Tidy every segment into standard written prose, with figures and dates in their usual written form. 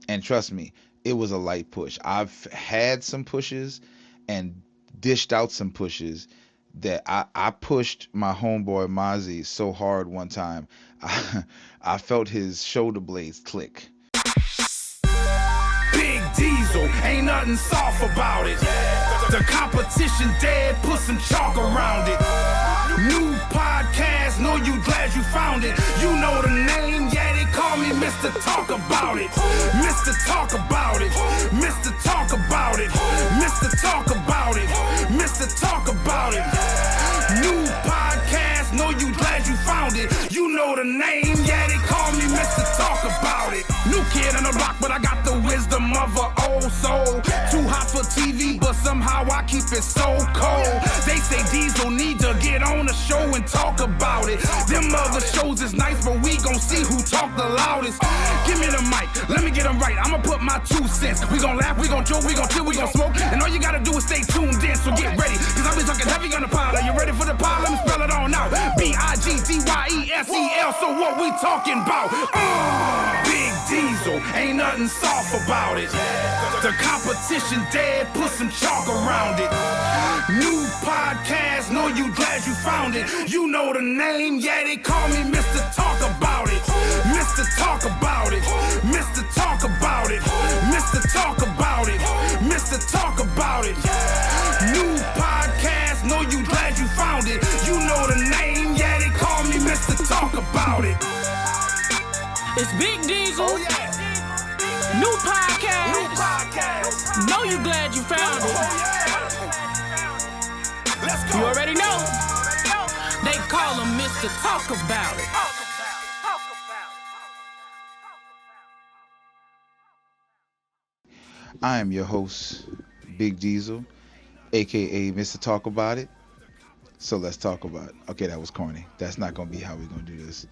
And trust me, it was a light push. I've had some pushes and dished out some pushes that I pushed my homeboy Mozzie so hard one time, I felt his shoulder blades click. Big Diesel, ain't nothing soft about it. The competition dead, put some chalk around it. New podcast, know you glad you found it. You know the name, yeah, they call me Mr. Talk About It. Mr. Talk About It. Mr. Talk About It. Mr. Talk About It. Mr. Talk About It. New podcast, know you glad you found it. You know the name, yeah, they call me Mr. Talk About It. New kid on the block, but I got the wisdom of an old soul. Too hot for TV, but somehow I keep it so cold. They say Diesel need to get on the show and talk about it. Them other shows is nice, but we gon' see who talk the loudest. Give me the mic, let me get them right. I'ma put my 2 cents. We gon' laugh, we gon' joke, we gon' chill, we gon' smoke. And all you gotta do is stay tuned in, so get ready. Cause I'll be talking heavy on the pile. Are you ready for the pile? Let me spell it on out. Bigdyesel, so what we talking about? Big Diesel, ain't nothing soft about it. The competition dead, put some chalk around it. New podcast, know you glad you found it. You know the name, yeah, they call me Mr. Talk About It. Mr. Talk About It. Mr. Talk About It. Mr. Talk About It. Mr. Talk About It. New podcast, know you glad you found it. You know the name, yeah, they call me Mr. Talk About It. It's Big Diesel. Oh yeah. New podcast. New podcast. Know you glad you found it. Oh yeah. Let's go. You already know. They call him Mr. Talk About It. I am your host, Big Diesel, aka Mr. Talk About It. So let's talk about it. Okay, that was corny. That's not gonna be how we're gonna do this.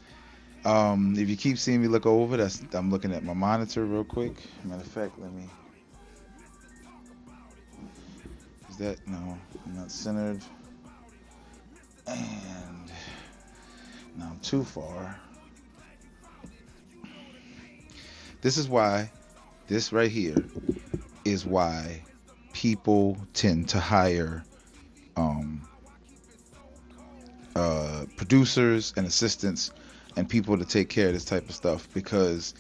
If you keep seeing me look over, I'm looking at my monitor real quick. Matter of fact, let me. Is that no? I'm not centered. And now I'm too far. This is why. This right here is why people tend to hire producers and assistants and people to take care of this type of stuff, because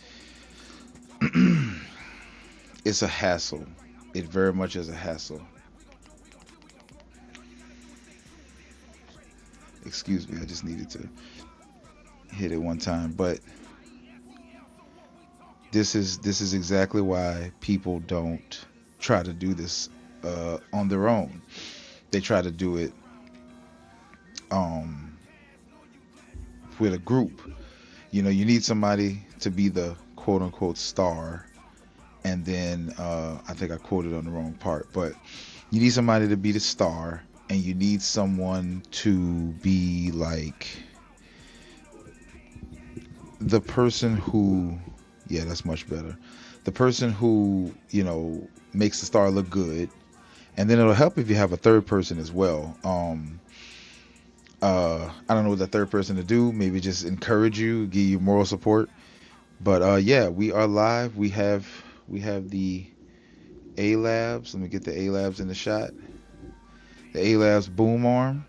it's a hassle. It very much is a hassle. Excuse me, I just needed to hit it one time, but this is exactly why people don't try to do this on their own. They try to do it with a group. You know, you need somebody to be the quote unquote star, and then I think I quoted on the wrong part, but you need somebody to be the star, and you need someone to be like the person who, yeah, that's much better. The person who, you know, makes the star look good. And then it'll help if you have a third person as well. I don't know what the third person to do. Maybe just encourage you, give you moral support. But yeah, we are live. We have the A-Labs. Let me get the A-Labs in the shot. The A-Labs boom arm.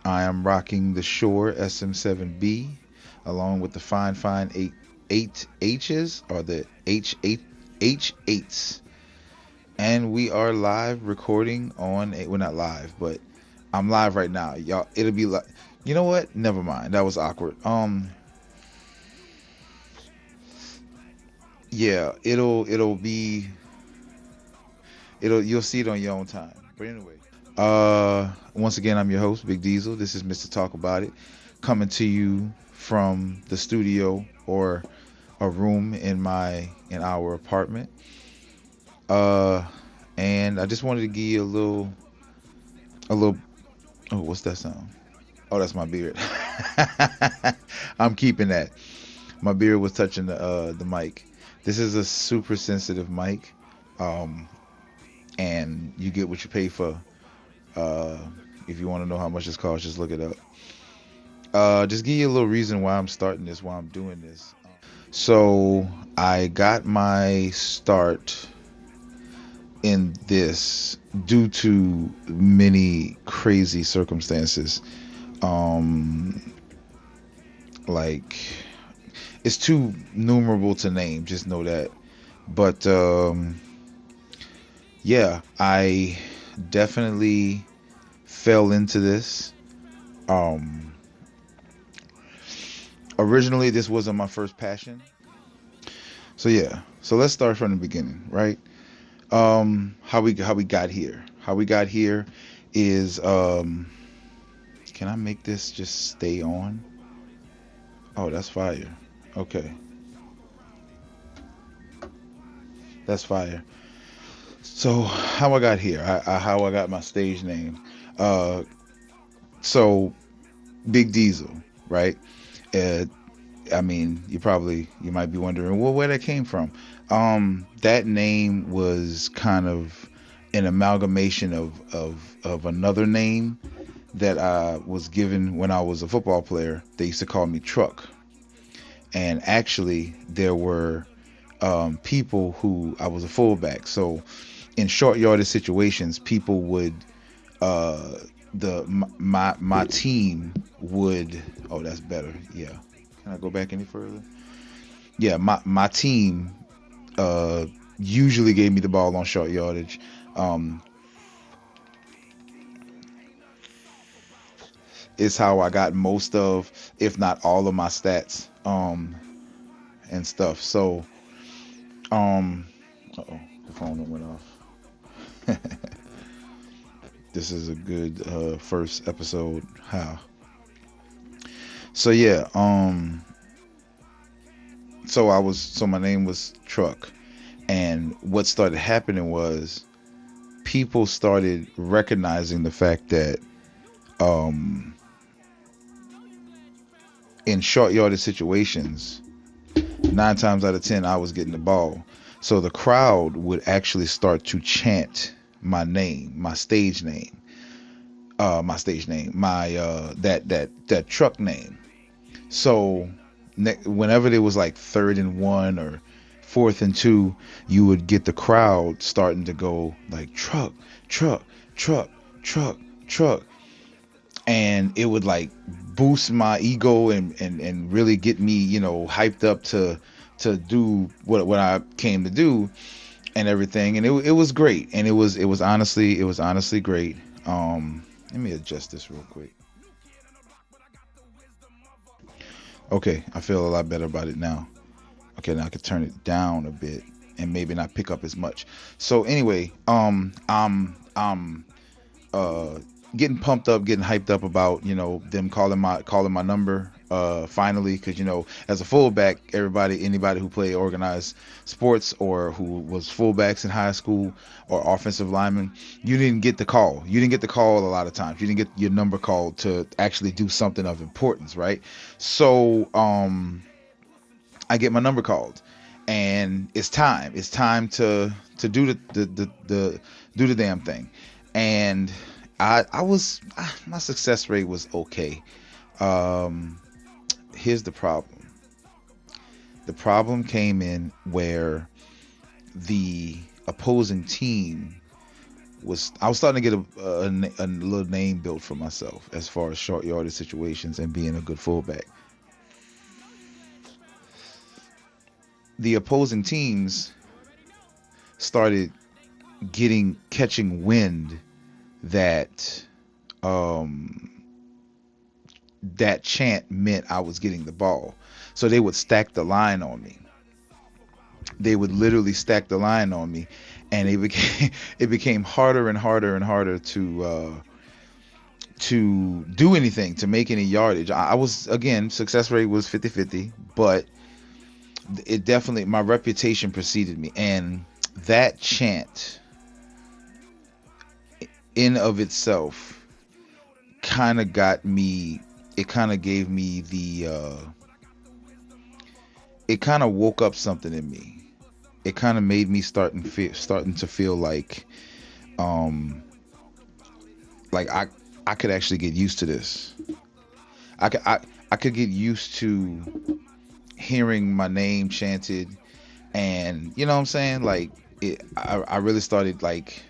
I am rocking the Shure SM7B along with the fine 8 H's, or the H8s. And we are live recording on we're not live, but I'm live right now. Y'all, it'll be like, you know what? Never mind. That was awkward. Yeah, you'll see it on your own time. But anyway, once again, I'm your host, Big Diesel. This is Mr. Talk About It, coming to you from the studio or a room in our apartment. And I just wanted to give you a little oh, what's that sound? Oh, that's my beard. I'm keeping that. My beard was touching the mic. This is a super sensitive mic. And you get what you pay for. If you want to know how much this costs, just look it up. Just give you a little reason why I'm starting this, why I'm doing this. So I got my start in this due to many crazy circumstances. Um, like it's too numerable to name. Just know that. But yeah, I definitely fell into this. Um, Originally, this wasn't my first passion. So yeah, so let's start from the beginning, right? How we got here? How we got here is can I make this just stay on? Oh, that's fire. Okay, that's fire. So how I got here? How I got my stage name? Uh, so Big Diesel, right? Uh, I mean, you might be wondering, well, where that came from. That name was kind of an amalgamation of another name that I was given when I was a football player. They used to call me Truck, and actually there were people who I was a fullback. So in short yardage situations, people would uh, my team would. Oh, that's better. Yeah. Can I go back any further? Yeah, my team uh, usually gave me the ball on short yardage. Um, it's how I got most of, if not all of my stats and stuff. So, uh-oh, the phone went off. This is a good first episode. How? So yeah, so my name was Truck, and what started happening was people started recognizing the fact that um, in short yardage situations, 9 times out of 10, I was getting the ball. So the crowd would actually start to chant my name, my that truck name. So whenever there was like 3rd and 1 or 4th and 2, you would get the crowd starting to go like truck, truck, truck, truck, truck, and it would like boost my ego and really get me, hyped up to do what I came to do and everything. And it was great, and it was honestly great. Let me adjust this real quick. Okay, I feel a lot better about it now. Okay, now I can turn it down a bit and maybe not pick up as much. So anyway, I'm uh getting pumped up, getting hyped up about them calling my number finally, because as a fullback, anybody who played organized sports or who was fullbacks in high school or offensive linemen, you didn't get the call. You didn't get the call a lot of times. You didn't get your number called to actually do something of importance, right? So I get my number called, and it's time. It's time to do the do the damn thing, and my success rate was okay. Um, Here's the problem. The problem came in where the opposing team I was starting to get a little name built for myself as far as short yardage situations and being a good fullback. The opposing teams started catching wind that that chant meant I was getting the ball. So they would stack the line on me. They would literally stack the line on me, and it became harder and harder and harder to do anything, to make any yardage. I was, again, success rate was 50-50, but it definitely, my reputation preceded me, and that chant in of itself kind of got me. It kind of gave me it kind of woke up something in me. It kind of made me starting to feel like I could actually get used to this. I could get used to hearing my name chanted, and you know what I'm saying, like I really started, like,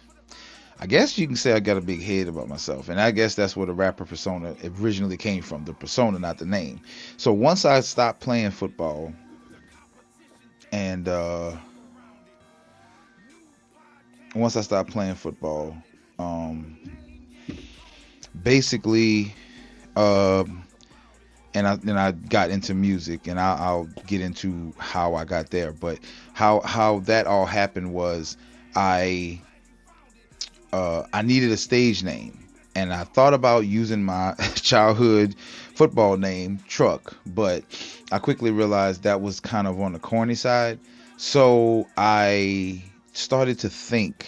I guess you can say I got a big head about myself, and I guess that's where the rapper persona originally came from, the persona, not the name. So once I stopped playing football, and once I stopped playing football, um, basically, um, and I got into music, and I'll get into how I got there. But how that all happened was, I I needed a stage name, and I thought about using my childhood football name, Truck, but I quickly realized that was kind of on the corny side. So I started to think,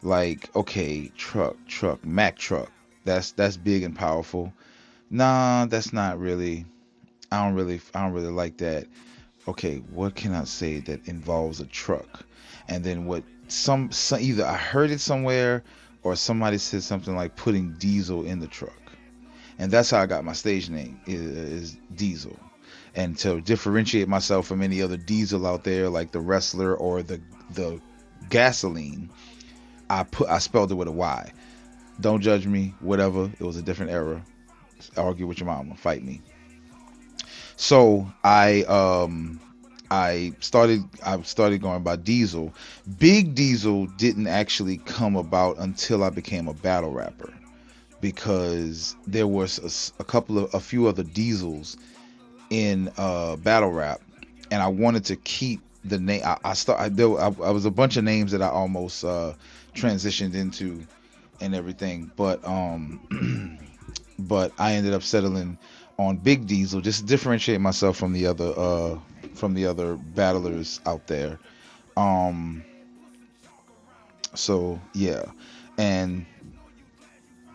like, okay, truck, Mac truck. That's big and powerful. Nah, that's not really. I don't really like that. Okay, what can I say that involves a truck? And then what? Some either I heard it somewhere, or somebody said something like putting diesel in the truck, and that's how I got my stage name is Diesel. And to differentiate myself from any other Diesel out there, like the wrestler or the gasoline, I spelled it with a Y. Don't judge me, whatever. It was a different era. Argue with your mama, fight me. So I started going by Diesel. Big Diesel didn't actually come about until I became a battle rapper, because there was a few other Diesels in battle rap, and I wanted to keep the name. I was a bunch of names that I almost transitioned into and everything, but but I ended up settling on Big Diesel just to differentiate myself from the other battlers out there. Um, so yeah, and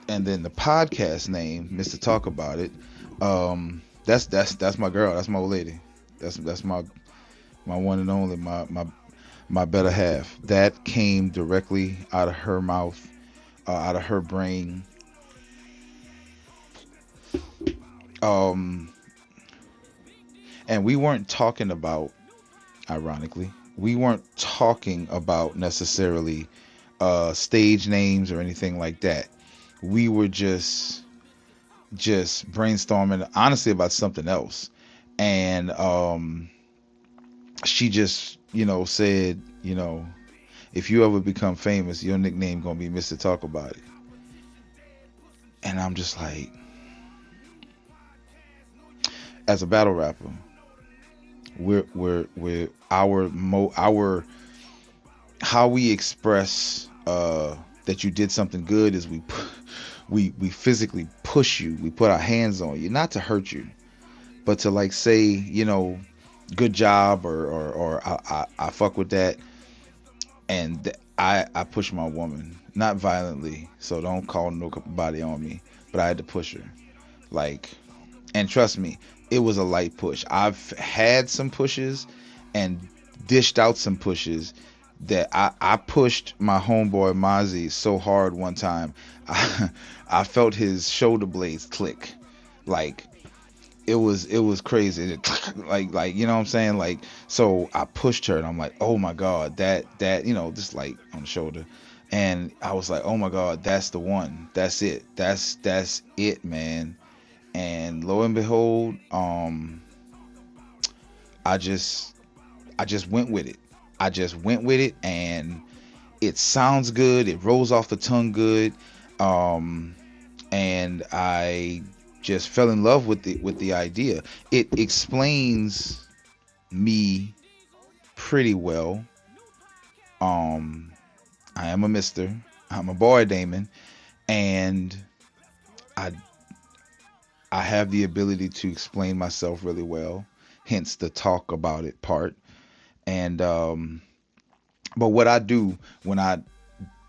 and then the podcast name, Mr. Talk About It. That's my girl. That's my old lady. That's my one and only, my better half. That came directly out of her mouth, out of her brain. Um, and we weren't talking about, ironically, we weren't talking about necessarily stage names or anything like that. We were just brainstorming, honestly, about something else. And she just, said, if you ever become famous, your nickname gonna be Mr. Talk About It. And I'm just like, as a battle rapper, we're our how we express that you did something good is we physically push you. We put our hands on you, not to hurt you, but to, like, say, good job, or I fuck with that. And I push my woman, not violently, so don't call nobody on me, but I had to push her, like, and trust me, it was a light push. I've had some pushes and dished out some pushes that I pushed my homeboy Mozzie so hard one time, I felt his shoulder blades click. Like, it was crazy. Like, you know what I'm saying? Like, so I pushed her, and I'm like, oh my God, that, just like on the shoulder. And I was like, oh my God, that's the one. That's it. That's it, man. And lo and behold, I just went with it. I just went with it, and it sounds good. It rolls off the tongue good. And I just fell in love with the idea. It explains me pretty well. I am a Mister. I'm a boy, Damon, and I have the ability to explain myself really well. Hence the talk about it part. And but what I do when I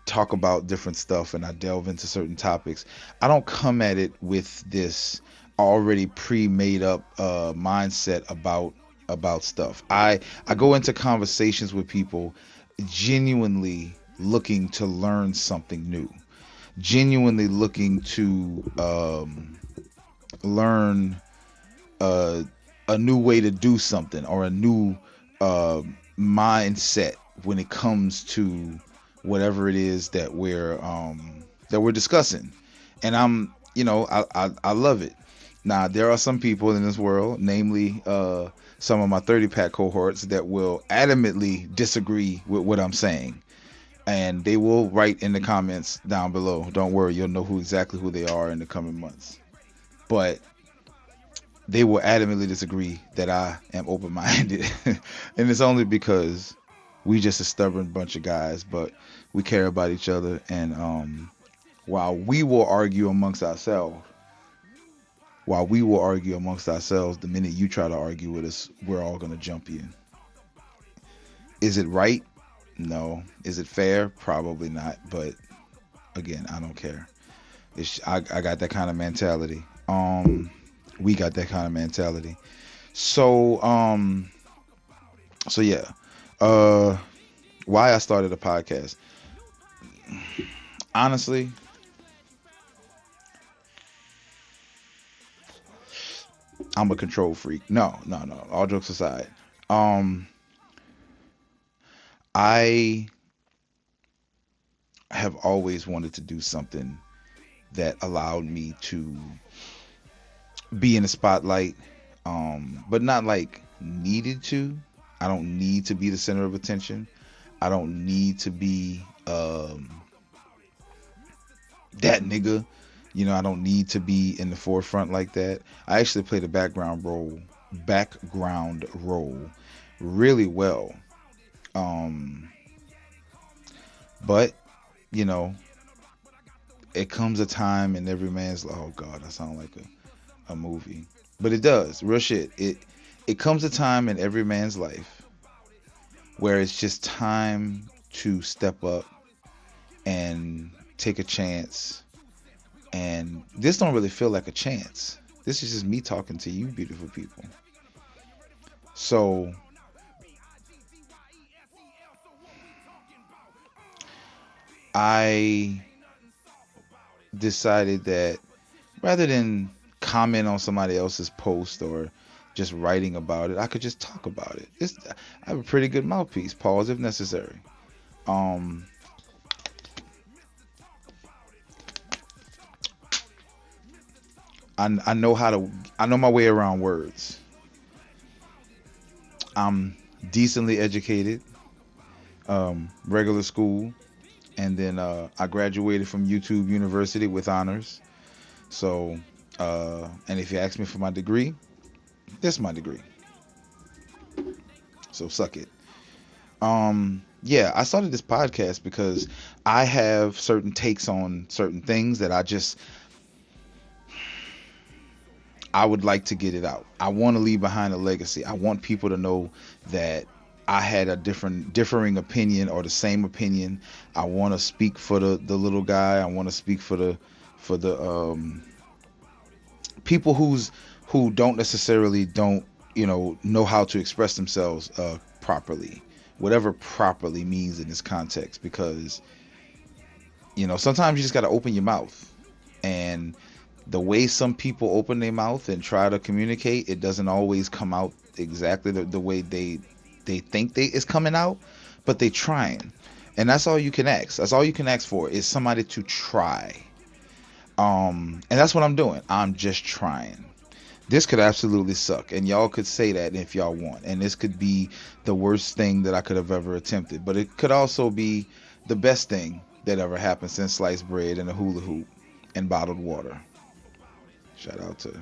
talk about different stuff and I delve into certain topics, I don't come at it with this already pre-made up mindset about stuff. I go into conversations with people genuinely looking to learn something new, genuinely looking to learn a a new way to do something or a new uh, mindset when it comes to whatever it is that we're discussing. And I love it. Now there are some people in this world, namely some of my 30 pack cohorts, that will adamantly disagree with what I'm saying, and they will write in the comments down below. Don't worry, you'll know exactly who they are in the coming months. But they will adamantly disagree that I am open-minded, and it's only because we just a stubborn bunch of guys, but we care about each other. And while we will argue amongst ourselves, the minute you try to argue with us, we're all gonna jump you. Is it right? No. Is it fair? Probably not. But again, I don't care. I got that kind of mentality. We got that kind of mentality. So yeah. Why I started a podcast? Honestly, I'm a control freak. No. All jokes aside, I have always wanted to do something that allowed me to be in the spotlight, but not like needed to. I don't need to be the center of attention. I don't need to be that nigga. I don't need to be in the forefront like that. I actually played a background role really well. But it comes a time in every man's life. Oh God, I sound like a movie, but it does. Real shit. It comes a time in every man's life where it's just time to step up and take a chance. And this don't really feel like a chance. This is just me talking to you beautiful people. So I decided that rather than comment on somebody else's post or just writing about it, I could just talk about it. I have a pretty good mouthpiece. Pause if necessary. I know my way around words. I'm decently educated, regular school, and then I graduated from YouTube University with honors. So, and if you ask me for my degree, that's my degree. So suck it. Yeah, I started this podcast because I have certain takes on certain things that I would like to get it out. I want to leave behind a legacy. I want people to know that I had a differing opinion or the same opinion. I want to speak for the little guy. I want to speak for the people who don't necessarily know how to express themselves properly, whatever properly means in this context, because sometimes you just got to open your mouth, and the way some people open their mouth and try to communicate, it doesn't always come out exactly the way they think it's coming out, but they trying. And that's all you can ask. That's all you can ask for, is somebody to try. And that's what I'm doing. I'm just trying. This could absolutely suck, and y'all could say that if y'all want, and this could be the worst thing that I could have ever attempted, but it could also be the best thing that ever happened since sliced bread and a hula hoop and bottled water. Shout out to,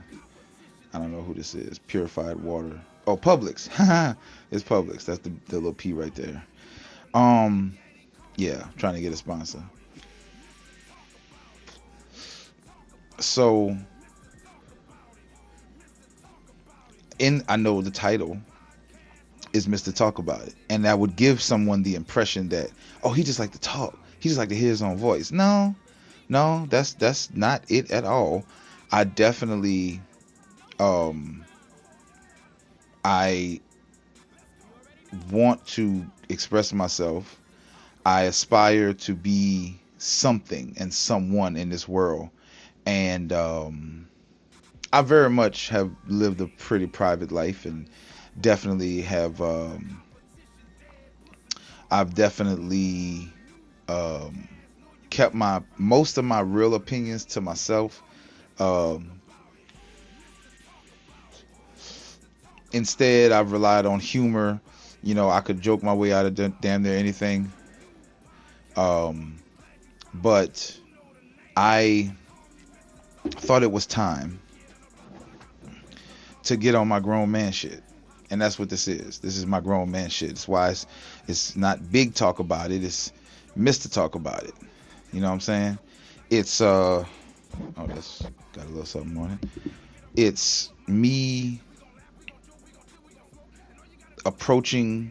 I don't know who this is, Purified Water. Oh, Publix. It's Publix. That's the little P right there. Yeah, trying to get a sponsor. So, I know the title is Mr. Talk About It, and that would give someone the impression that, oh, he just like to talk. He just like to hear his own voice. No, that's not it at all. I definitely, I want to express myself. I aspire to be something and someone in this world, and I very much have lived a pretty private life, and definitely have I've definitely um, kept my most of my real opinions to myself. Um, Instead, I've relied on humor. You know, I could joke my way out of damn near anything. Um, but I thought it was time to get on my grown man shit. And that's what this is. This is my grown man shit. It's why it's not big talk about it. It's Mr. Talk about it. You know what I'm saying? It's oh, that's got a little something on it. It's me approaching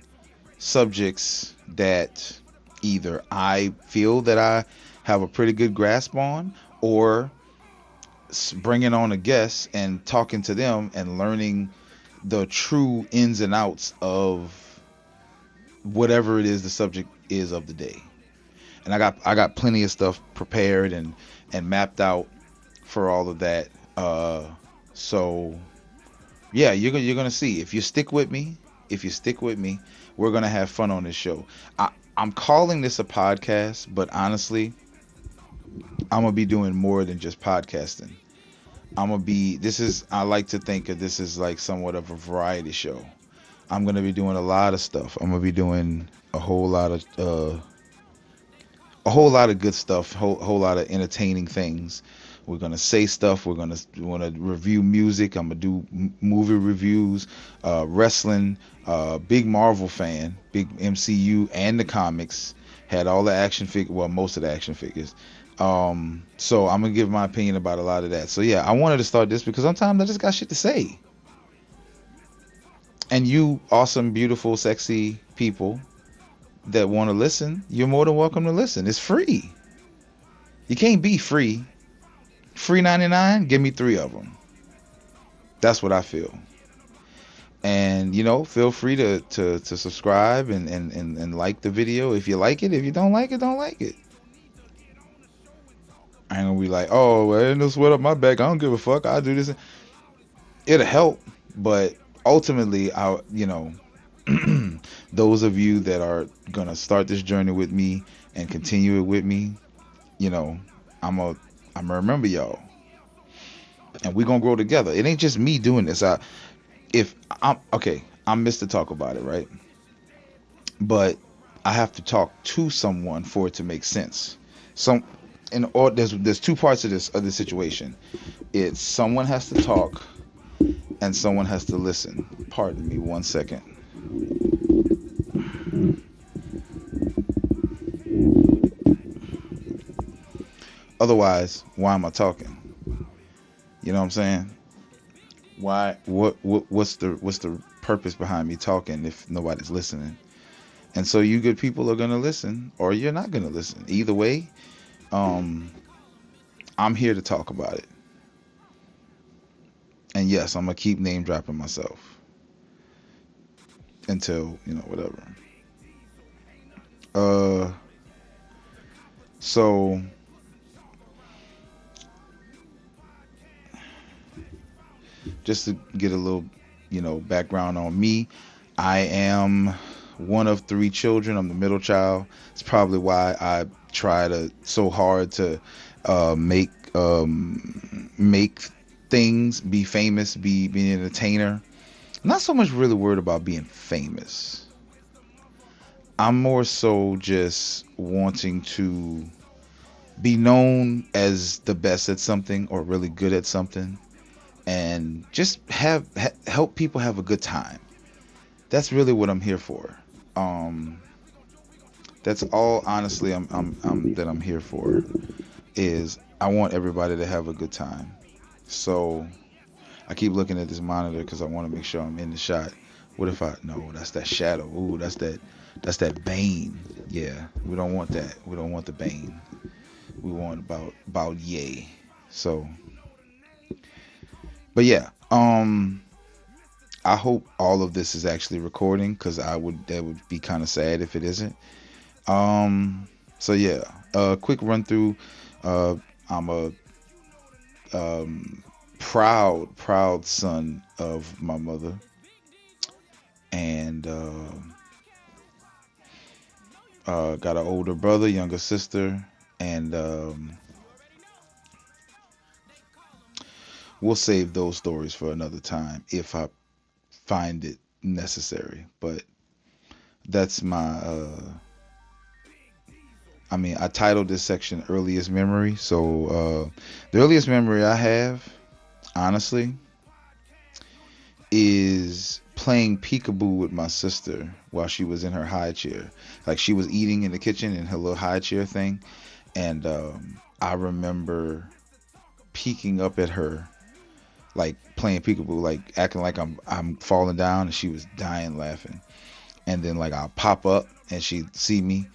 subjects that either I feel that I have a pretty good grasp on, or bringing on a guest and talking to them and learning the true ins and outs of whatever it is the subject is of the day. And I got plenty of stuff prepared and mapped out for all of that. So yeah, you're gonna see if you stick with me. If you stick with me, we're gonna have fun on this show. I'm calling this a podcast, but honestly, I'm gonna be doing more than just podcasting. I'm gonna be. This is. I like to think of this as like somewhat of a variety show. I'm gonna be doing a lot of stuff. I'm gonna be doing a whole lot of good stuff, whole lot of entertaining things. We're gonna say stuff. We wanna review music. I'm gonna do movie reviews, wrestling. Big Marvel fan, big MCU and the comics. Had all the action figures, well, most of the action figures. So I'm gonna give my opinion about a lot of that. So yeah, I wanted to start this because sometimes I just got shit to say. And you awesome, beautiful, sexy people that want to listen, you're more than welcome to listen. It's free. You can't be free. Free 99, give me 3 of them. That's what I feel. And you know, feel free to subscribe and like the video if you like it. If you don't like it, don't like it. I ain't gonna be like, oh, well, ain't no sweat up my back. I don't give a fuck. I'll do this. It'll help, but ultimately, those of you that are gonna start this journey with me and continue it with me, you know, I'm gonna remember y'all, and we gonna grow together. It ain't just me doing this. If I'm okay, I'm Mr. Talk about it, right? But I have to talk to someone for it to make sense. Some or there's 2 parts of this situation. It's someone has to talk and someone has to listen. Pardon me 1 second. Otherwise, why am I talking? You know what I'm saying? Why? What's the purpose behind me talking if nobody's listening? And so you good people are gonna listen, or you're not gonna listen. Either way, I'm here to talk about it. And yes, I'm gonna keep name dropping myself until whatever. So just to get a little background on me, I am one of 3 children. I'm the middle child. It's probably why I try so hard to make things, be famous, be an entertainer. I'm not so much really worried about being famous. I'm more so just wanting to be known as the best at something or really good at something, and just help people have a good time. That's really what I'm here for. That's all, honestly, I'm here for, is I want everybody to have a good time. So I keep looking at this monitor because I want to make sure I'm in the shot. What if no, that's that shadow. Ooh, that's that Bane. Yeah, we don't want that. We don't want the Bane. We want about yay. So, but yeah, I hope all of this is actually recording, because that would be kind of sad if it isn't. So yeah, quick run through. I'm a proud son of my mother, and got an older brother, younger sister, and we'll save those stories for another time if I find it necessary. But that's my I titled this section earliest memory. So the earliest memory I have, honestly, is playing peekaboo with my sister while she was in her high chair. Like, she was eating in the kitchen in her little high chair thing, and I remember peeking up at her, like playing peekaboo, like acting like I'm falling down, and she was dying laughing. And then like I'll pop up and she'd see me,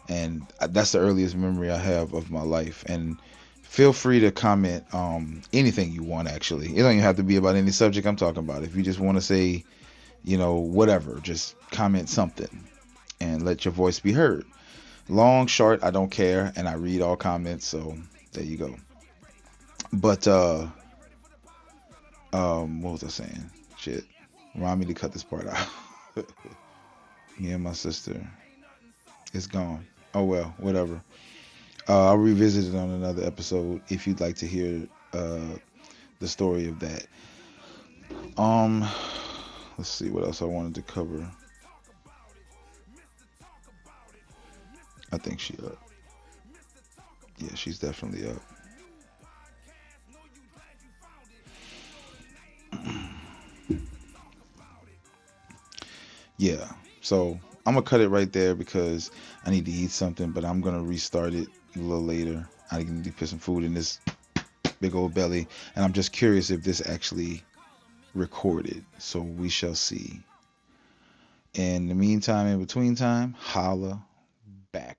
and that's the earliest memory I have of my life. And feel free to comment anything you want. Actually, it don't even have to be about any subject I'm talking about. If you just want to say, whatever, just comment something and let your voice be heard. Long, short, I don't care, and I read all comments, so there you go. But what was I saying? Shit. Remind me to cut this part out. Me and my sister. It's gone. Oh well, whatever. I'll revisit it on another episode if you'd like to hear the story of that. Um, let's see what else I wanted to cover. I think she up. Yeah, she's definitely up. Yeah. So I'm gonna cut it right there because I need to eat something, but I'm gonna restart it a little later. I need to put some food in this big old belly, and I'm just curious if this actually recorded. So we shall see. In the meantime, in between time, holla backwards.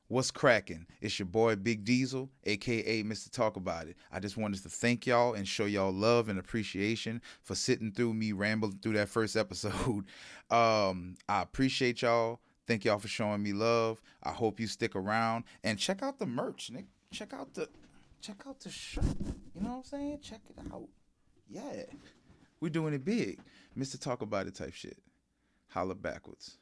What's cracking? It's your boy Big Diesel, aka Mr. Talk About It. I just wanted to thank y'all and show y'all love and appreciation for sitting through me rambling through that first episode. I appreciate y'all. Thank y'all for showing me love. I hope you stick around and check out the merch, Nick. Check out the shirt. You know what I'm saying? Check it out. Yeah. We're doing it big. Mr. Talk About It type shit. Holla backwards.